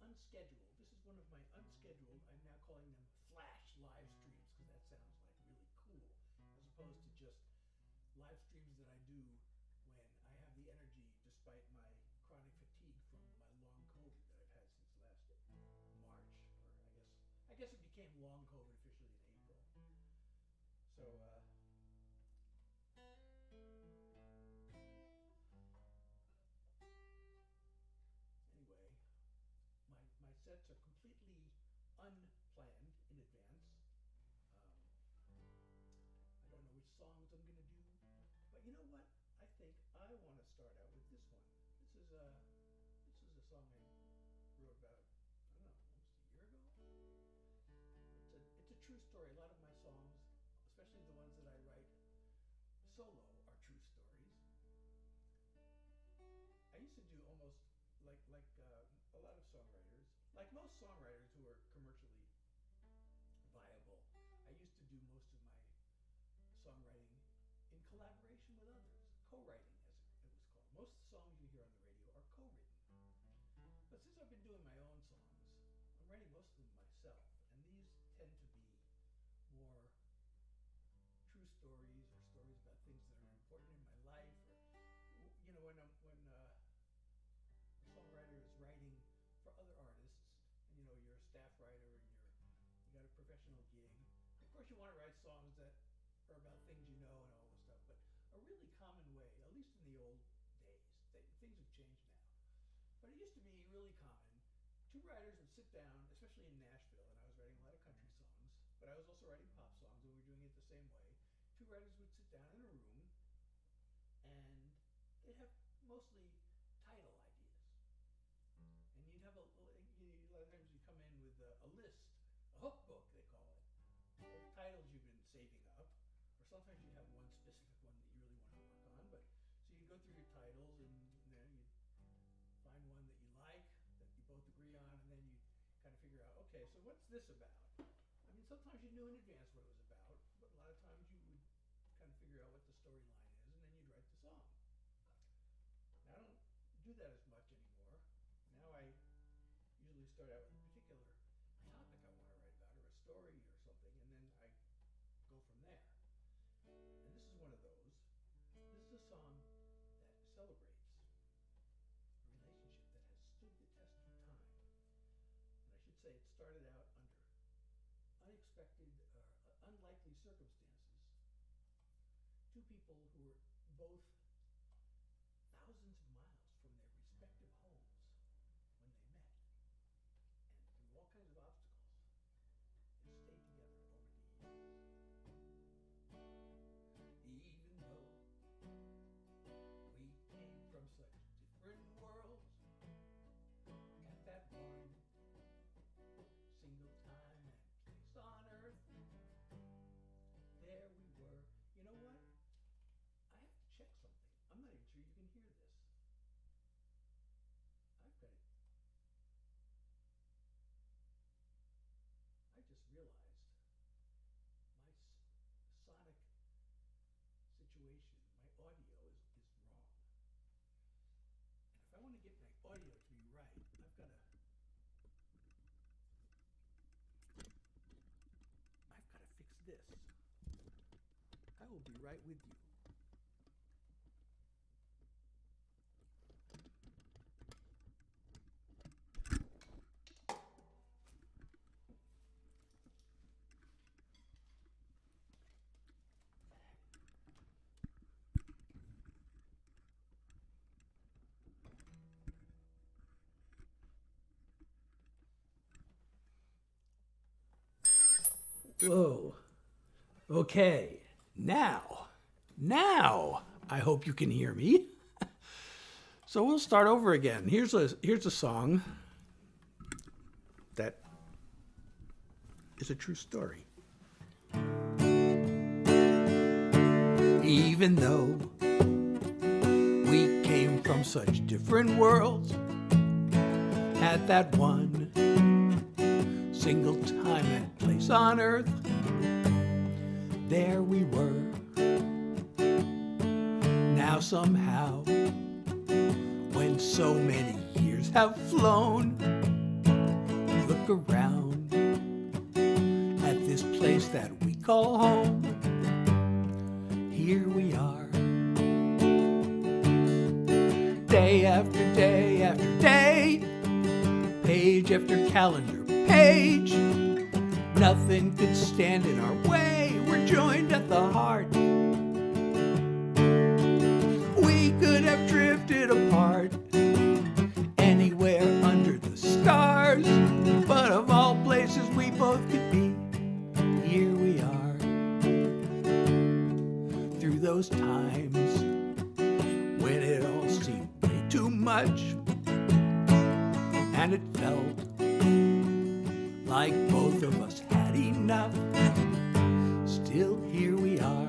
unscheduled. This is one of my unscheduled, I'm now calling them flash live streams because that sounds like really cool, as opposed to just live streams that I do when I have the energy despite my chronic fatigue from my long COVID that I've had since last March, or I guess it became long COVID officially in April. So anyway, my sets are completely unplanned in advance. Um, I don't know which songs I'm gonna do, but you know what? I think I want to start out with this one. This is a song I wrote about, I don't know, almost a year ago. It's a true story. A lot of my songs, especially the ones that I write solo, are true stories. I used to do almost like a lot of songwriters, like most songwriters who are commercially viable. I used to do most of my songwriting in collaboration with others, co-writing as it was called. Most of the songs you hear on the radio are co-written. But since I've been doing my own songs, I'm writing most of them myself, and these tend to be more true stories or stories about things that are important in my life, or you know, when a songwriter is writing for other artists, and you know you're a staff writer and you got a professional gig. Of course, you want to write songs that are about things you know and all this stuff, but a really common way, at least in the old days, things have changed now. But it used to be really common. Two writers would sit down, especially in Nashville, and I was writing a lot of country songs, but I was also writing pop songs, and we were doing it the same way. Two writers would sit down in a room, and they'd have mostly title ideas. And you'd have a lot of times you come in with a list, a hook book, they call it, of titles you've been saving up, or sometimes you have one specific one that you really want to work on. But so you go through your titles, and then you find one that you like, that you both agree on, and then you kind of figure out, okay, so what's this about? I mean, sometimes you knew in advance what it was about, but a lot of times you would kind of figure out what the storyline is, and then you'd write the song. Now I don't do that as much anymore. Now I usually start out with a particular topic I want to write about, or a story or something, and then I go from there. And this is one of those. This is a song that celebrates a relationship that has stood the test of time. And I should say it started out under unexpected, unlikely circumstances. Two people who were both thousands of miles from their respective homes when they met. And through all kinds of obstacles, they stayed together over the years. Even though we came from such different worlds, at that one single time and place on earth, there we were. You know what? I have to check something. I'm not even sure you can hear this. I've got it. I just realized my sonic situation, my audio is wrong. And if I want to get my audio to be right, I've got to fix this. I will be right with you. Whoa. Okay. Now, I hope you can hear me. So we'll start over again. Here's a song that is a true story. Even though we came from such different worlds, at that one single time and place on earth, there we were. Now somehow, when so many years have flown, look around at this place that we call home, here we are. Day after day after day, page after calendar page, nothing could stand in our way. We're joined at the heart. We could have drifted apart anywhere under the stars, but of all places we both could be, here we are. Through those times when it all seemed way too much, and it felt like both of us had enough, still here we are.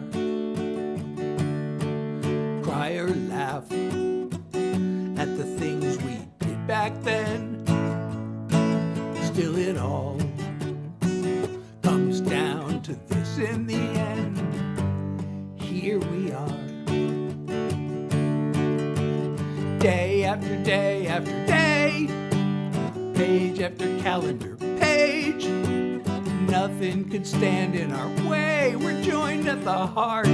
Cry or laugh at the things we did back then, still it all comes down to this in the end. Here we are. Day after day after day, page after calendar page, nothing could stand in our way. We're joined at the heart.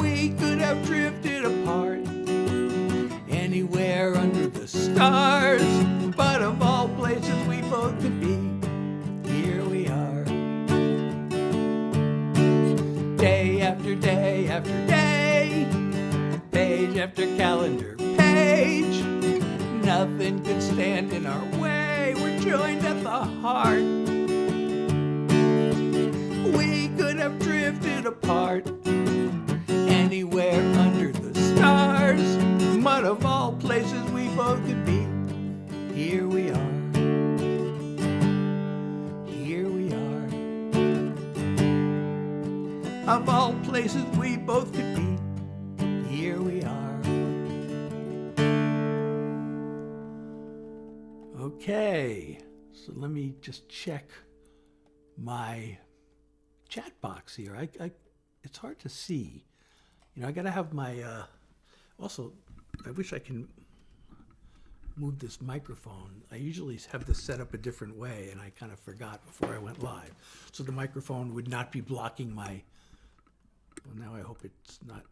We could have drifted apart anywhere under the stars, but of all places we both could be, here we are. Day after day after day, page after calendar page, nothing could stand in our way. We're joined at the heart. We could have drifted apart anywhere under the stars, but of all places we both could be, here we are. Here we are. Of all places we both could be, here we are. Okay, so let me just check my chat box here. It's hard to see. You know, I gotta have my, also, I wish I can move this microphone. I usually have this set up a different way, and I kind of forgot before I went live. So the microphone would not be blocking my, well, now I hope it's not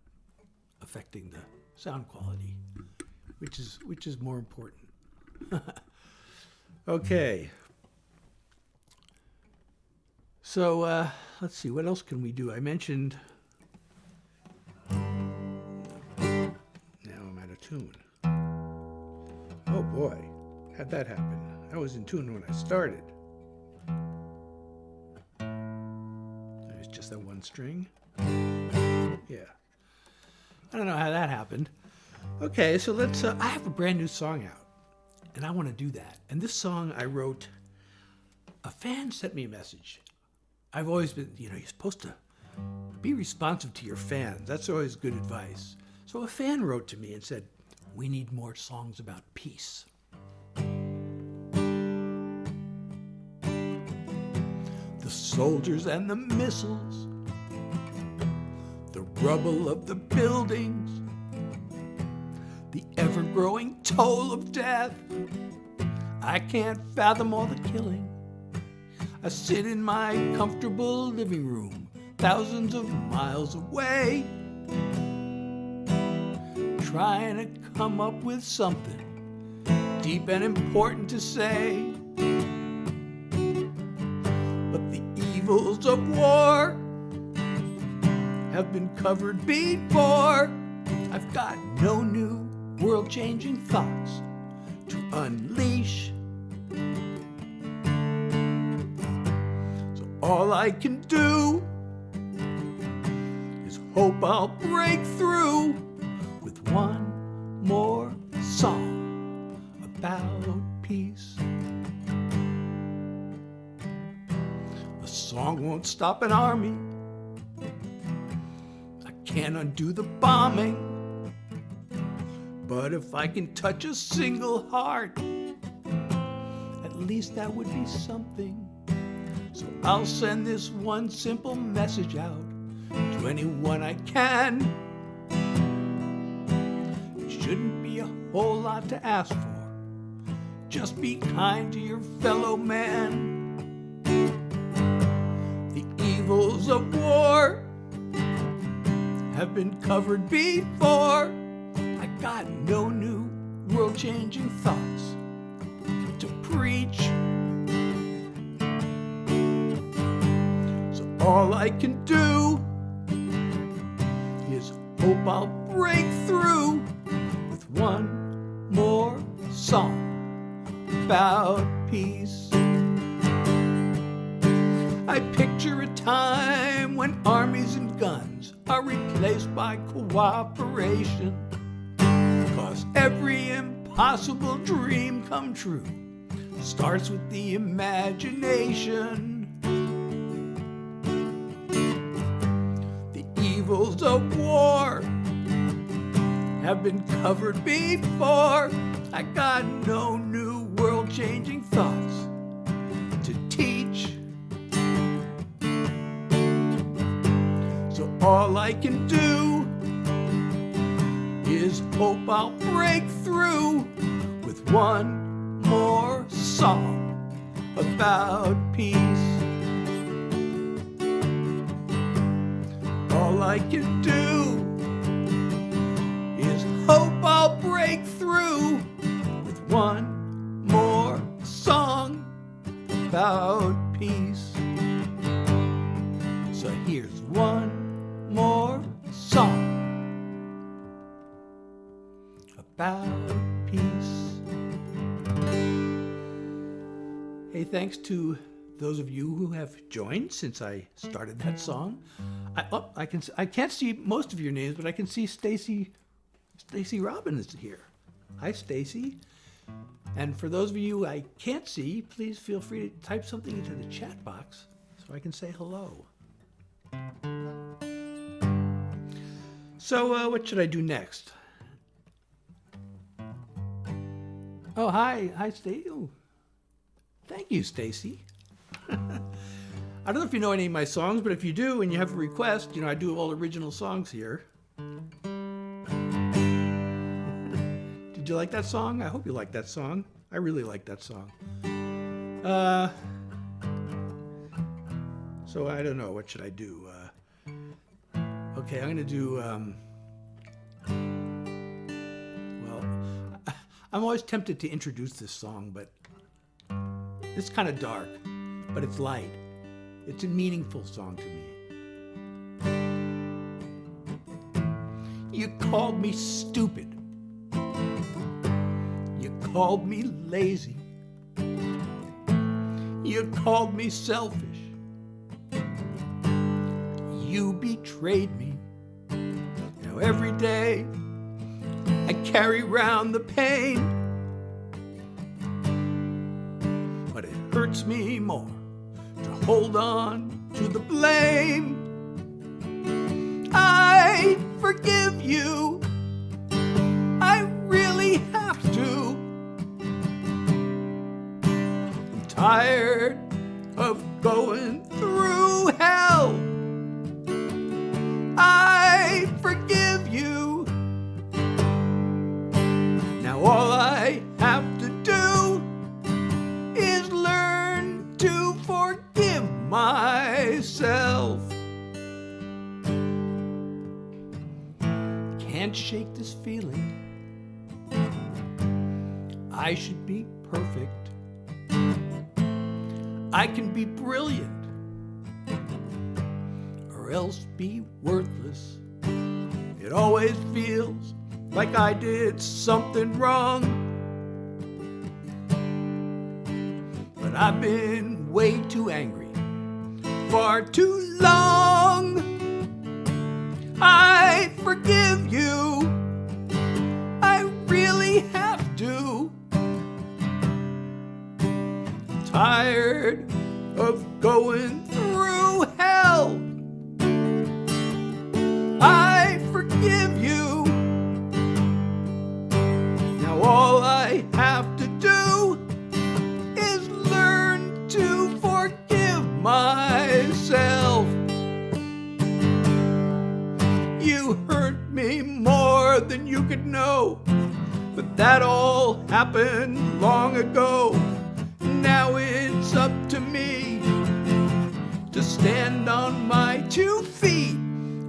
affecting the sound quality, which is more important. Okay. So let's see, what else can we do? I mentioned, now I'm out of tune. Oh boy, how'd that happen? I was in tune when I started. There's just that one string. Yeah. I don't know how that happened. Okay, so let's, I have a brand new song out, and I want to do that. And this song I wrote, a fan sent me a message. I've always been, you know, you're supposed to be responsive to your fans. That's always good advice. So a fan wrote to me and said, we need more songs about peace. The soldiers and the missiles, the rubble of the buildings, the ever-growing toll of death. I can't fathom all the killing. I sit in my comfortable living room, thousands of miles away, trying to come up with something deep and important to say. But the evils of war have been covered before. I've got no new world-changing thoughts to unleash. So all I can do is hope I'll break through with one more song about peace. A song won't stop an army. I can't undo the bombing. But if I can touch a single heart, at least that would be something. So I'll send this one simple message out to anyone I can. It shouldn't be a whole lot to ask for. just be kind to your fellow man. The evils of war have been covered before. I got no new world-changing thoughts to preach. So all I can do is hope I'll break through with one more song about peace. I picture a time when armies and guns are replaced by cooperation, 'cause every impossible dream come true starts with the imagination. The evils of war have been covered before. I got no new world-changing thoughts to teach. So all I can do is hope I'll break through with one more song about peace. All I can do is hope I'll break through with one more song about peace. So here's one more song about peace. Hey, thanks to those of you who have joined since I started that song. I can't see most of your names, but I can see Stacy Robbins is here. Hi, Stacy. And for those of you I can't see, please feel free to type something into the chat box so I can say hello. So what should I do next? Oh, hi, Stacy. Oh, thank you, Stacy. I don't know if you know any of my songs, but if you do and you have a request, I do all original songs here. Did you like that song? I hope you like that song. I really like that song. So I don't know, what should I do? Okay, I'm gonna do, well, I'm always tempted to introduce this song, but it's kind of dark, but it's light. It's a meaningful song to me. You called me stupid. You called me lazy. You called me selfish. You betrayed me. Now every day I carry round the pain, but it hurts me more to hold on to the blame. I forgive you. I really have to. I'm tired of going through hell. I forgive you. Now all I have to do is learn to forgive myself. Can't shake this feeling. I should be perfect. I can be brilliant, or else be worthless. It always feels like I did something wrong, but I've been way too angry far too long. I forgive you. I really have to. I'm tired of going through hell. I forgive you. Now all I have to do is learn to forgive myself. You hurt me more than you could know, But that all happened long ago. Now it's up to me to stand on my 2 feet.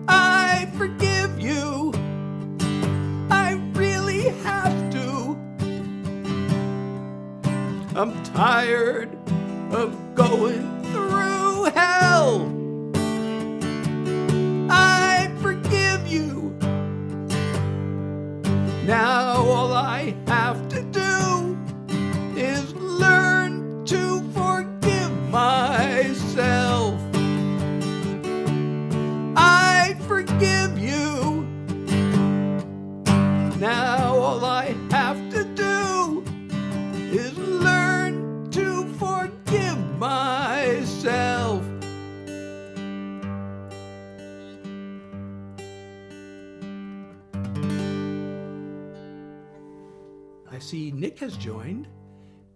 I forgive you. I really have to. I'm tired of going through hell. I forgive you. Now all I have to do is learn to forgive myself. I forgive you. Now all I have to do is learn to forgive myself. I see Nick has joined,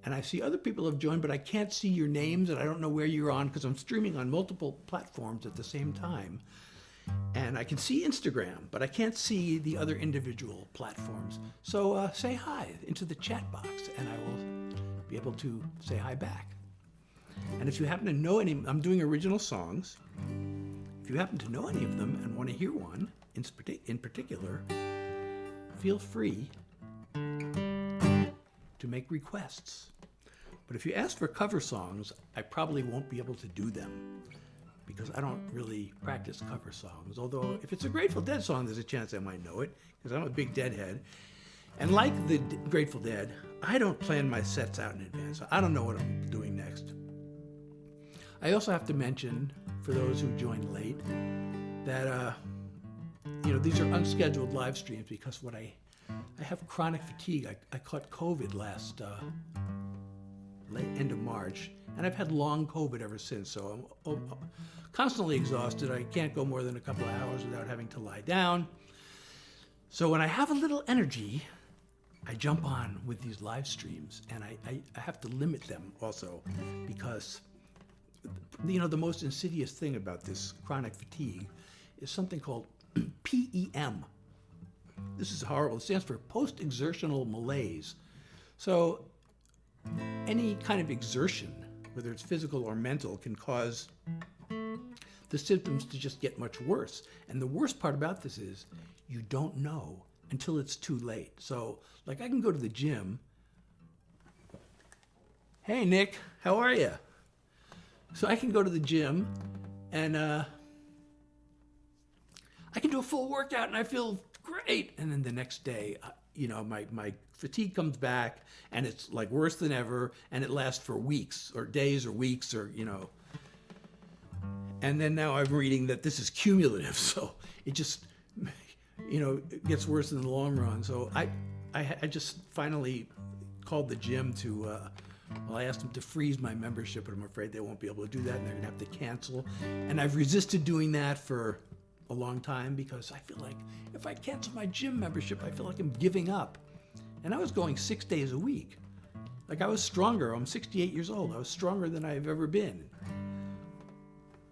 and I see other people have joined, but I can't see your names, and I don't know where you're on because I'm streaming on multiple platforms at the same time. And I can see Instagram, but I can't see the other individual platforms. So say hi into the chat box, and I will be able to say hi back. And if you happen to know any, I'm doing original songs. If you happen to know any of them and want to hear one in particular, feel free to make requests. But if you ask for cover songs, I probably won't be able to do them because I don't really practice cover songs. Although if it's a Grateful Dead song, there's a chance I might know it because I'm a big Deadhead. And like the Grateful Dead, I don't plan my sets out in advance. I don't know what I'm doing next. I also have to mention, for those who joined late, that these are unscheduled live streams because I have chronic fatigue. I caught COVID last end of March, and I've had long COVID ever since. So I'm constantly exhausted. I can't go more than a couple of hours without having to lie down. So when I have a little energy, I jump on with these live streams, and I have to limit them also because the most insidious thing about this chronic fatigue is something called PEM. This is horrible. It stands for post-exertional malaise. So any kind of exertion, whether it's physical or mental, can cause the symptoms to just get much worse. And the worst part about this is you don't know until it's too late. So, like, I can go to the gym. Hey, Nick, how are you? So I can go to the gym and I can do a full workout and I feel great. And then the next day, my fatigue comes back and it's like worse than ever, and it lasts for weeks or days or weeks or. And then now I'm reading that this is cumulative, so it just, it gets worse in the long run. So I just finally called the gym to, I asked them to freeze my membership, but I'm afraid they won't be able to do that and they're gonna have to cancel. And I've resisted doing that for a long time because I feel like if I cancel my gym membership, I feel like I'm giving up. And I was going 6 days a week. Like, I was stronger. I'm 68 years old. I was stronger than I've ever been.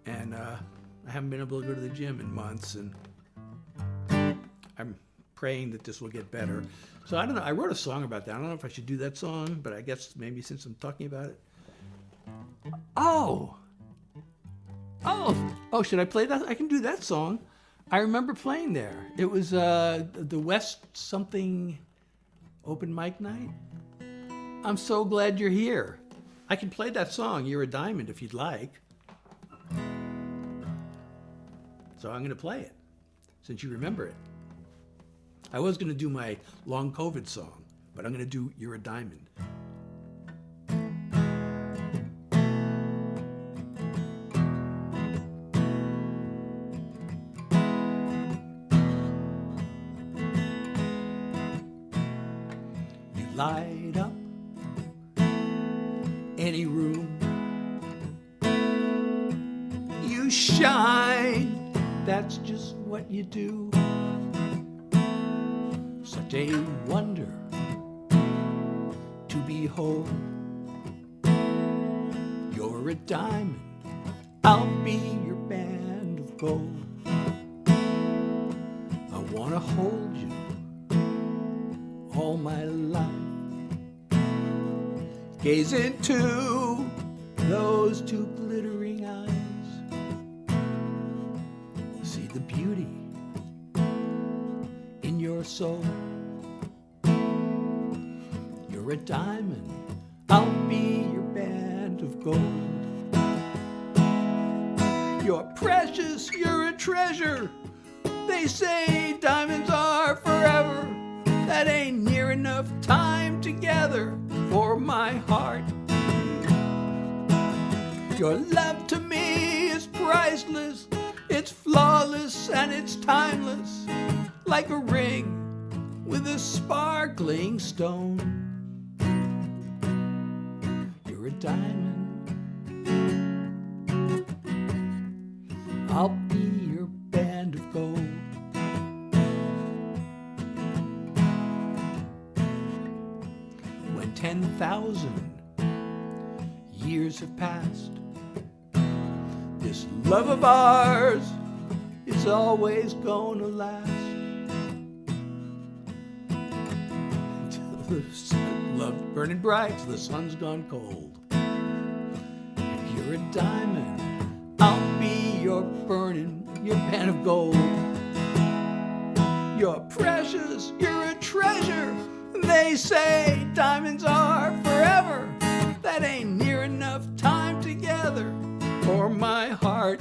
And I haven't been able to go to the gym in months, and I'm praying that this will get better. So I don't know. I wrote a song about that. I don't know if I should do that song, but I guess maybe since I'm talking about it. Oh, should I play that? I can do that song. I remember playing there. It was the West something open mic night. I'm so glad you're here. I can play that song, You're a Diamond, if you'd like. So I'm going to play it, since you remember it. I was going to do my long COVID song, but I'm going to do You're a Diamond. You light up any room. You shine, that's just what you do. Such a wonder to behold. You're a diamond, I'll be your band of gold. I wanna hold you all my life. Gaze into those two glittering eyes. See the beauty in your soul. You're a diamond, I'll be your band of gold. You're precious, you're a treasure. They say diamonds are forever. That ain't near enough time together for my heart. Your love to me is priceless. It's flawless and it's timeless, like a ring with a sparkling stone. You're a diamond, I'll be your band of gold. When 10,000 years have passed, this love of ours is always gonna last. Until the love burning bright till the sun's gone cold. And you're a diamond, I'll be your band of gold. You're precious, you're a treasure. They say diamonds are forever. That ain't near enough time together for my heart.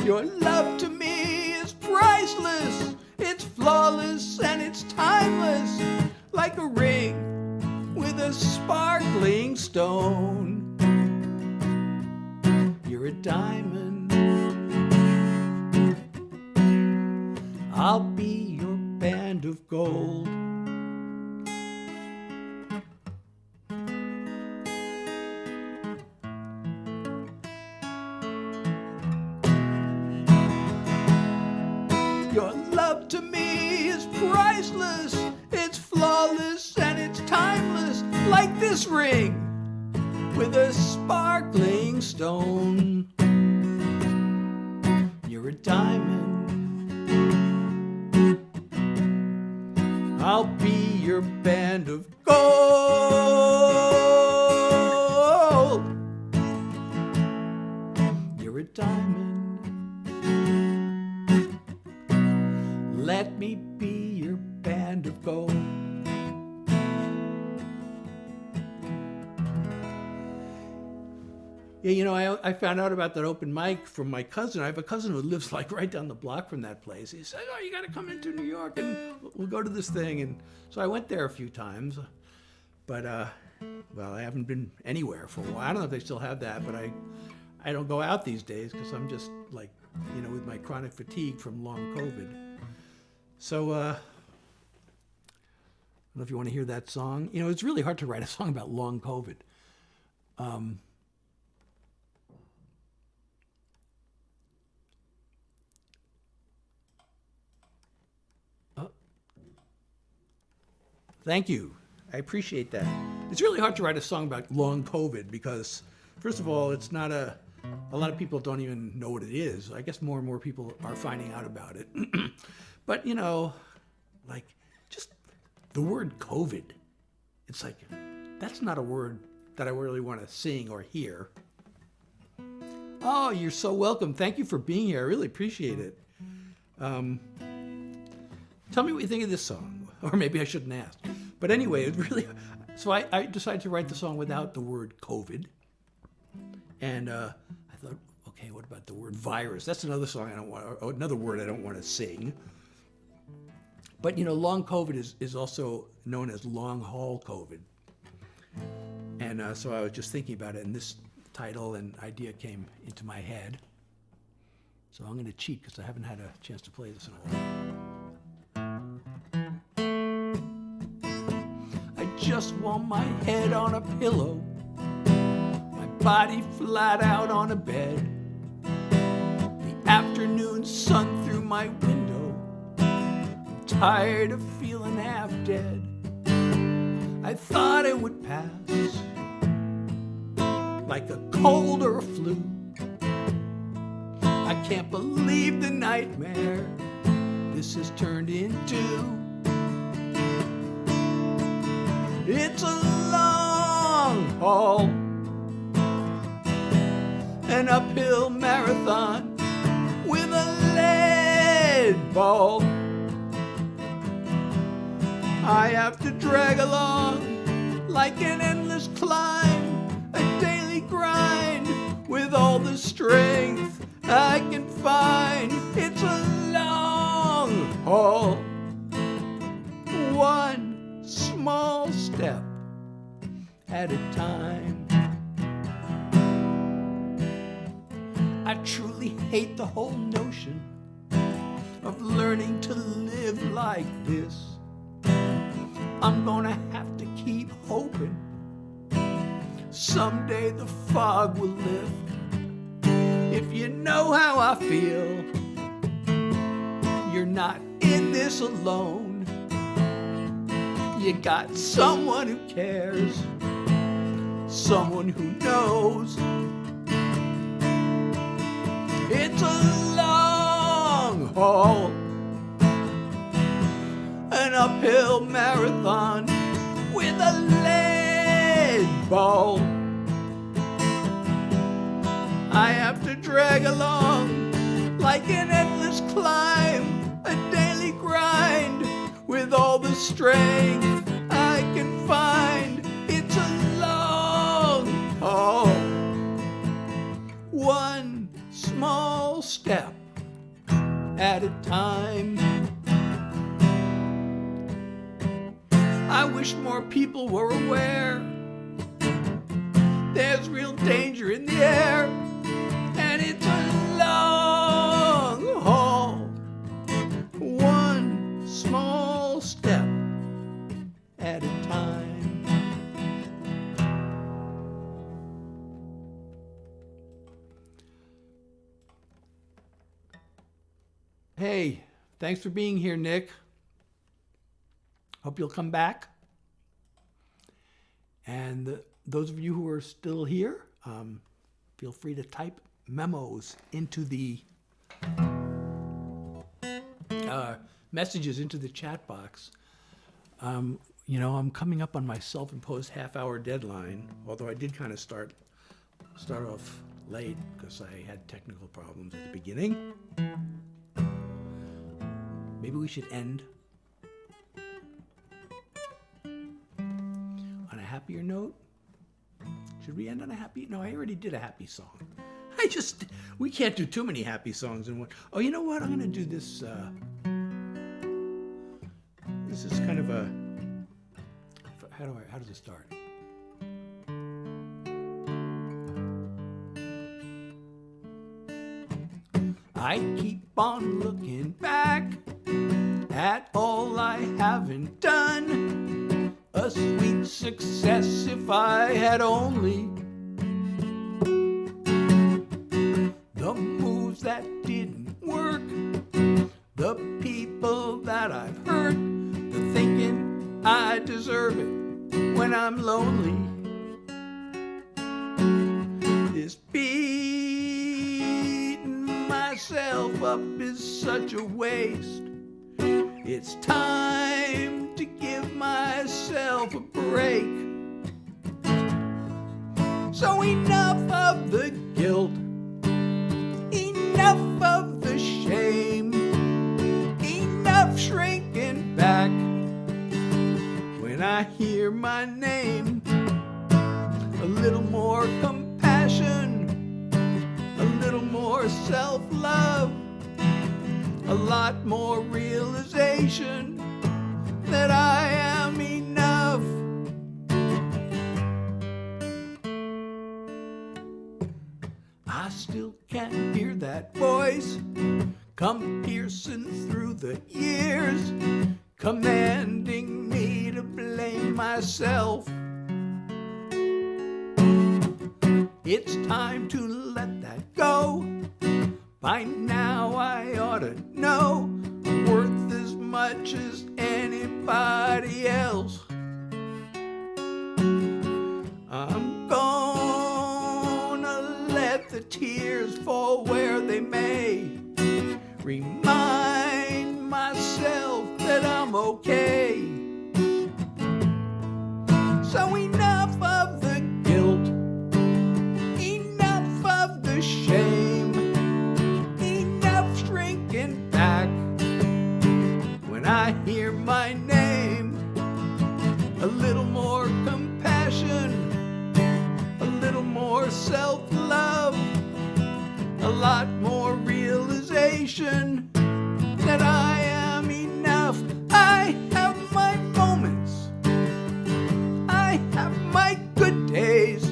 Your love to me is priceless. It's flawless and it's timeless, like a ring with a sparkling stone. You're a diamond, I'll be your band of gold. Your love to me is priceless. It's flawless and it's timeless, like this ring with a sparkling stone. You're a diamond, I'll be your band of gold. You're a diamond, let me be your band of gold. Yeah, you know, I found out about that open mic from my cousin. I have a cousin who lives like right down the block from that place. He said, "Oh, you got to come into New York and we'll go to this thing." And so I went there a few times, but well, I haven't been anywhere for a while. I don't know if they still have that, but I don't go out these days because I'm just like, you know, with my chronic fatigue from long COVID. So I don't know if you want to hear that song. You know, it's really hard to write a song about long COVID. Thank you. I appreciate that. It's really hard to write a song about long COVID because, first of all, it's not a lot of people don't even know what it is. I guess more and more people are finding out about it. But, you know, like just the word COVID, it's like, that's not a word that I really want to sing or hear. Oh, you're so welcome. Thank you for being here. I really appreciate it. Tell me what you think of this song. Or maybe I shouldn't ask. But anyway, it really. So I decided to write the song without the word COVID. And I thought, okay, what about the word virus? That's another song I don't want, or another word I don't want to sing. But you know, long COVID is also known as long haul COVID. And so I was just thinking about it, and this title and idea came into my head. So I'm going to cheat because I haven't had a chance to play this in a while. Just want my head on a pillow, my body flat out on a bed, the afternoon sun through my window. I'm tired of feeling half dead. I thought it would pass like a cold or a flu. I can't believe the nightmare this has turned into. It's a long haul, an uphill marathon with a lead ball. I have to drag along like an endless climb, a daily grind with all the strength I can find. It's a long haul, one small step at a time. I truly hate the whole notion of learning to live like this. I'm gonna have to keep hoping someday the fog will lift. If you know how I feel, you're not in this alone. You got someone who cares, someone who knows. It's a long haul, an uphill marathon with a lead ball. I have to drag along like an endless climb, a daily grind with all the strength I can find. It's a long haul, one small step at a time. I wish more people were aware there's real danger in the air, and it's a long haul, one small step at a time. Hey, thanks for being here, Nick. Hope you'll come back. And those of you who are still here, feel free to type memos into the messages into the chat box. You know, I'm coming up on my self-imposed half-hour deadline, although I did kind of start off late because I had technical problems at the beginning. Maybe we should end on a happier note. Should we end on a happy? No, I already did a happy song. We can't do too many happy songs in one. Oh, you know what? I'm gonna do this. This is kind of a. How does it start? I keep on looking back at all I haven't done. A sweet success if I had only the moves that didn't work, the people that I've hurt, the thinking I deserve it when I'm lonely. This beating myself up is such a waste. It's time to give myself a break. So enough of the guilt, enough of the shame, enough shrinking back when I hear my name. A little more compassion, a little more self-love, a lot more realization that I am enough. I still can hear that voice come piercing through the years, commanding me to blame myself. It's time to let that go. By now I ought to know I'm worth as much as anybody else. I'm gonna let the tears fall where they may, remind myself that I'm okay. name. A little more compassion, a little more self-love, a lot more realization that I am enough. I have my moments, I have my good days,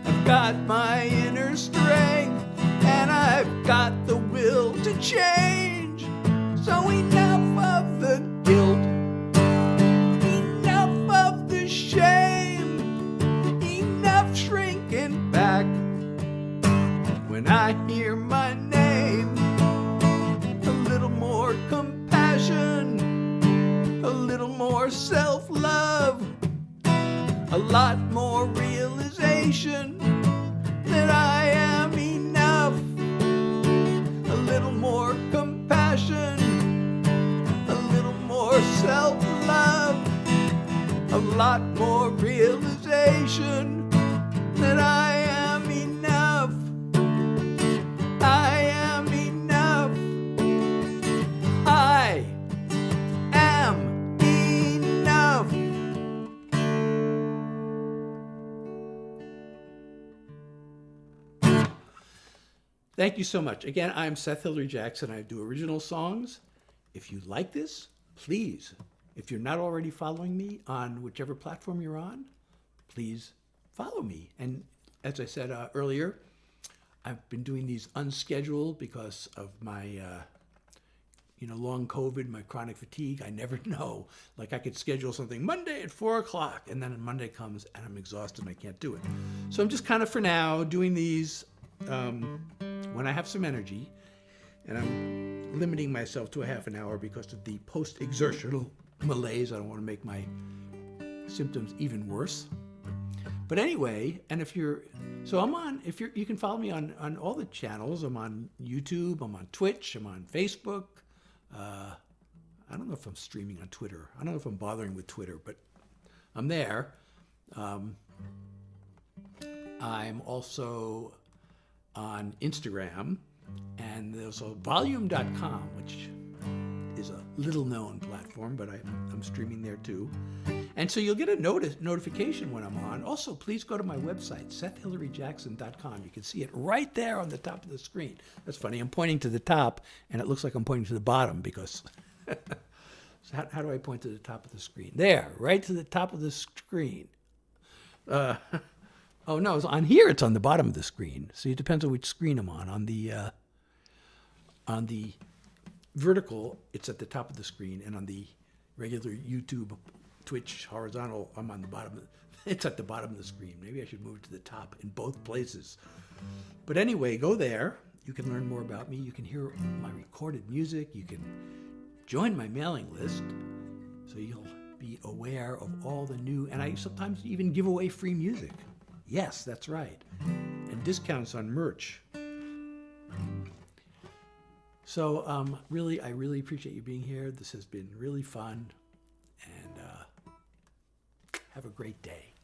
I've got my inner strength, and I've got the will to change. So enough of the guilt, enough of the shame, enough shrinking back when I hear my name. A little more compassion, a little more self-love, a lot more realization that I am enough. A little more compassion, a little more self-love, a lot more realization that I am enough. I am enough. I am enough. Thank you so much. Again, I'm Seth Hilary Jackson. I do original songs. If you like this, please, if you're not already following me on whichever platform you're on, please follow me. And as I said earlier, I've been doing these unscheduled because of my long COVID, my chronic fatigue. I never know. Like I could schedule something Monday at 4 o'clock, and then Monday comes and I'm exhausted and I can't do it. So I'm just kind of for now doing these when I have some energy, and I'm limiting myself to a half an hour because of the post-exertional malaise. I don't want to make my symptoms even worse. But anyway, and you can follow me on all the channels. I'm on YouTube, I'm on Twitch, I'm on Facebook. I don't know if I'm streaming on Twitter. I don't know if I'm bothering with Twitter, but I'm there. I'm also on Instagram, and there's a volume.com, which is a little known platform, but I'm streaming there too. And so you'll get a notification when I'm on. Also, please go to my website, SethHilaryJackson.com. You can see it right there on the top of the screen. That's funny. I'm pointing to the top, and it looks like I'm pointing to the bottom because... So how do I point to the top of the screen? There, right to the top of the screen. Oh, no, it's on here. It's on the bottom of the screen. See, it depends on which screen I'm on. On the vertical, it's at the top of the screen, and on the regular YouTube, Twitch, horizontal, I'm on the bottom. It's at the bottom of the screen. Maybe I should move it to the top in both places. But anyway, go there. You can learn more about me. You can hear my recorded music. You can join my mailing list, so you'll be aware of all the new, and I sometimes even give away free music. Yes, that's right. And discounts on merch. So I really appreciate you being here. This has been really fun. And have a great day.